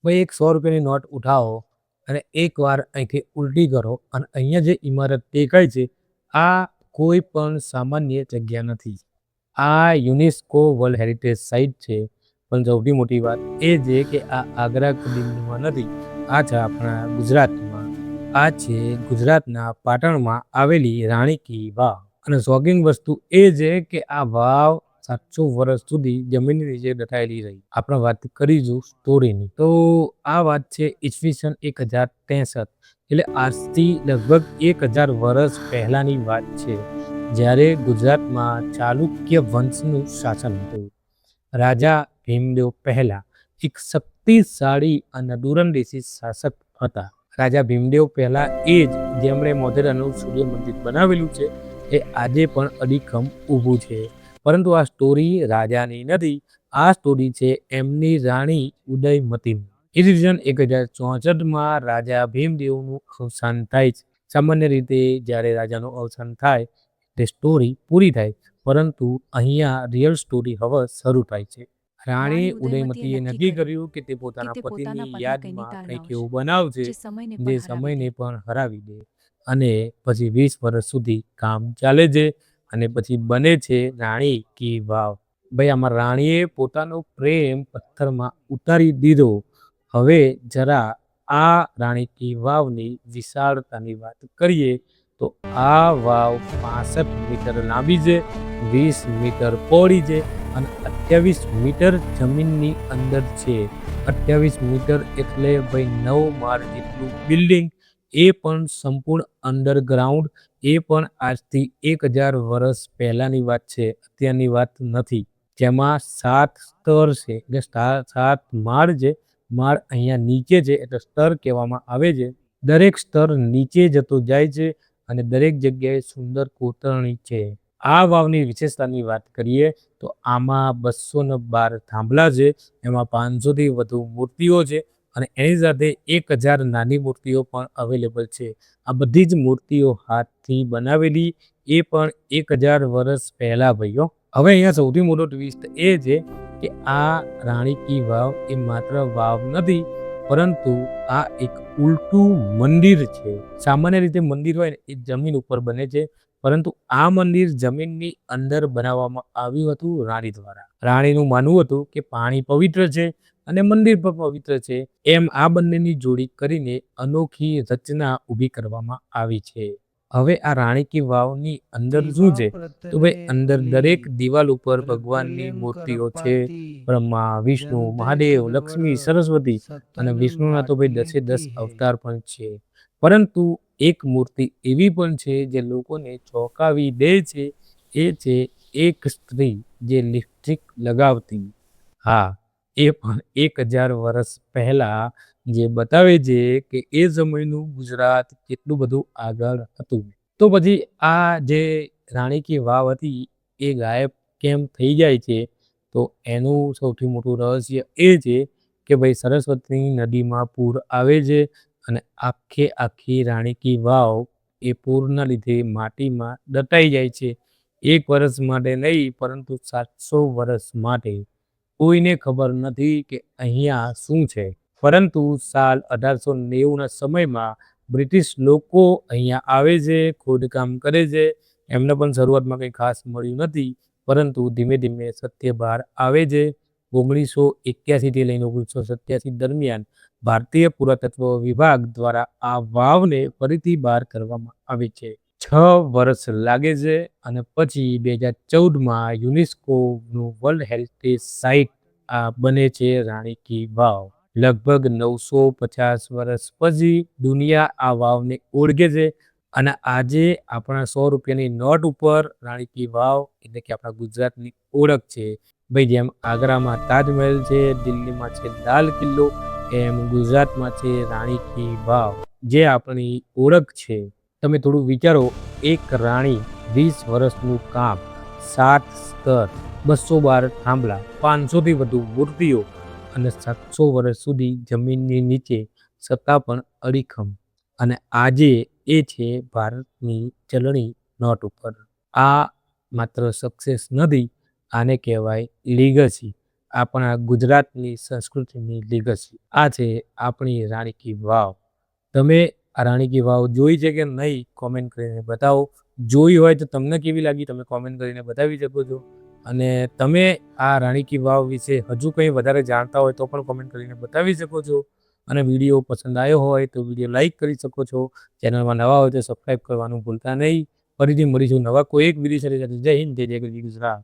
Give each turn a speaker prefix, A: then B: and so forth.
A: ભાઈ એક 100 રૂપિયાની નોટ ઉઠાવો અને એકવાર અહીંથી ઉલટી કરો અને અહીંયા જે ઇમારત દેખાય છે આ કોઈ પણ સામાન્ય જગ્યા નથી. આ યુનેસ્કો વર્લ્ડ હેરિટેજ સાઇટ છે. પણ સૌથી મોટી વાત એ છે કે આ આગ્રા દિલ્હીમાં નથી, આ છે આપણા ગુજરાતમાં. આ છે ગુજરાતના પાટણમાં આવેલી રાણી કી વાવ. અને શોકિંગ વસ્તુ એ છે કે આ વાવ 700 વર્ષ સુધી જમીનની નીચે દટાયેલી રહી. આપણે વાત કરીશું સ્ટોરીની, તો આ વાત છે ઈસવીસન 1063, એટલે આજથી લગભગ 1000 વર્ષ પહેલાની વાત છે, જ્યારે ગુજરાતમાં ચાલુક્ય વંશનું શાસન હતું. રાજા ભીમદેવ પહેલા એક શક્તિશાળી અને દૂરંદેશી શાસક હતા. રાજા ભીમદેવ પહેલા એ જ જેમણે મોઢેરાનું સૂર્ય મંદિર બનાવેલું છે, એ આજે પણ અડીખમ ઊભું છે. પરંતુ આ સ્ટોરી રાજાની નથી, આ સ્ટોરી છે એમની રાણી ઉદયમતીની. ઈસવીસન 1064માં રાજા ભીમદેવનું અવસાન થાય છે. સામાન્ય રીતે જ્યારે રાજાનું અવસાન થાય તે સ્ટોરી પૂરી થાય, પરંતુ અહીંયા રિયલ સ્ટોરી હવે શરૂ થાય છે. રાણી ઉદયમતીએ નક્કી કર્યું કે તે પોતાના પતિની યાદમાં કંઈક એવું બનાવશે જે સમયને પણ હરાવી દે. અને પછી 20 વર્ષ સુધી કામ ચાલે છે અને પછી બને છે રાણી કી વાવ. ભાઈ આમાં રાણીએ પોતાનો પ્રેમ પથ્થરમાં ઉતારી દીધો. હવે જરા આ રાણી કી વાવની વિશાળતાની વાત કરીએ તો આ વાવ 65 મીટર લાંબી છે, 20 મીટર પહોળી છે અને 28 મીટર જમીનની અંદર છે. 28 મીટર એટલે ભાઈ 9 માળ જેટલું બિલ્ડિંગ, એ પણ સંપૂર્ણ અંડરગ્રાઉન્ડ. એ પણ આજથી 1000 વર્ષ પહેલાની વાત છે, અત્યારની વાત નથી. જેમાં 7 સ્તર છે, એટલે 7 માળ છે. માળ અહીંયા નીચે છે એટલે સ્તર કહેવામાં આવે છે. દરેક સ્તર નીચે જતો જાય છે અને દરેક જગ્યાએ સુંદર કોતરણી છે. આ વાવની વિશેષતાની વાત કરીએ તો આમાં 212 થાંભલા છે, એમાં 500થી વધુ મૂર્તિઓ છે અને એની સાથે 1000 નાની મૂર્તિઓ પણ અવેલેબલ છે. આ બધી જ મૂર્તિઓ હાથથી બનાવેલી, એ પણ 1000 વર્ષ પહેલા ભાઈઓ. હવે અહીંયા સૌથી મોટો ટ્વિસ્ટ એ છે કે આ રાણી કી વાવ એ માત્ર વાવ નથી, પરંતુ આ એક ઉલટું મંદિર છે. સામાન્ય રીતે મંદિર હોય ને એ જમીન ઉપર બને છે, પરંતુ આ મંદિર જમીનની અંદર બનાવવામાં આવ્યું હતું રાણી દ્વારા. રાણીનું માનવું હતું કે પાણી પવિત્ર છે અને મંદિર પણ પવિત્ર છે, એમ આ બંનેની જોડી કરીને અનોખી રચના ઊભી કરવામાં આવી છે. હવે આ રાણી કી વાવની અંદર શું છે તો ભાઈ અંદર દરેક દિવાલ ઉપર ભગવાનની મૂર્તિઓ છે. બ્રહ્મા, વિષ્ણુ, મહાદેવ, લક્ષ્મી, સરસ્વતી અને વિષ્ણુના તો ભાઈ 10 અવતાર પણ છે. પરંતુ એક મૂર્તિ એવી પણ છે જે લોકોને ચોંકાવી દે છે, એ છે એક સ્ત્રી જે લિપસ્ટિક લગાવતી. હા, એ પણ 1000 વર્ષ પહેલા, જે બતાવે છે કે એ સમયનું ગુજરાત કેટલું બધું આગળ હતું. તો પછી આ જે રાણી કી વાવ હતી એ ગાયબ કેમ થઈ જાય છે, તો એનું સૌથી મોટું રહસ્ય એ છે કે ભાઈ સરસ્વતી નદીમાં પૂર આવે છે અને આખી રાણી કી વાવ એ પૂરના લીધે માટીમાં દટાઈ જાય છે. 1 વર્ષ માટે નહીં, પરંતુ 700 વર્ષ માટે. કોઈને ખબર નથી કે અહીંયા શું છે. પરંતુ સાલ 1890ના સમયમાં બ્રિટિશ લોકો અહીંયા આવે છે, ખોદકામ કરે છે. એમને પણ શરૂઆતમાં કંઈ ખાસ મળ્યું નથી, પરંતુ ધીમે ધીમે સત્ય બહાર આવે છે. 1981થી લઈને 1987 દરમિયાન ભારતીય પુરાતત્વ વિભાગ દ્વારા આ વાવને ફરીથી બહાર કરવામાં આવે છે. 6 વર્ષ લાગે છે અને પછી 2014માં યુનેસ્કોનું વર્લ્ડ હેરિટેજ સાઇટ આ બને છે રાણી કી વાવ. લગભગ 950 વર્ષ પછી દુનિયા આ વાવને ઓળખે છે અને આજે આપણા 100 રૂપિયાની નોટ ઉપર રાણી કી વાવ એટલે કે આપણા ગુજરાતની ઓળખ છે. ભાઈ જેમ આગ્રામાં તાજમહેલ છે, દિલ્હીમાં છે લાલ કિલ્લો, એમ ગુજરાતમાં છે રાણી કી વાવ, જે આપણી ઓળખ છે. તમે થોડું વિચારો, એક રાણી, 20 વર્ષનું કામ, 7 સ્તર, 212 થાંભલા, 500થી વધુ મૂર્તિઓ અને 700 વર્ષ સુધી જમીનની નીચે, છતાં પણ અડીખમ. અને આજે એ છે ભારતની ચલણી નોટ ઉપર. આ માત્ર સક્સેસ નથી, આને કહેવાય લીગસી. આપણા ગુજરાતની સંસ્કૃતિની લીગસી. આ છે આપણી રાણી કી વાવ. તમે આ રાણી કી વાવ જોઈ છે કે નહીં? કોમેન્ટ કરીને બતાવો. જોઈ હોય તો તમને કેવી લાગી તમે કોમેન્ટ કરીને બતાવી શકો છો. અને તમે આ રાણી કી વાવ વિશે હજુ કંઈ વધારે જાણતા હોય તો પણ કોમેન્ટ કરીને બતાવી શકો છો. અને વિડીયો પસંદ આવ્યો હોય તો વિડીયો લાઈક કરી શકો છો. ચેનલમાં નવા હોય તો સબસ્ક્રાઈબ કરવાનું ભૂલતા નહીં. ફરીથી મળીશું નવા કોઈ એક વિડીયો સાથે. જય હિન્દ, જય ગુજરાત.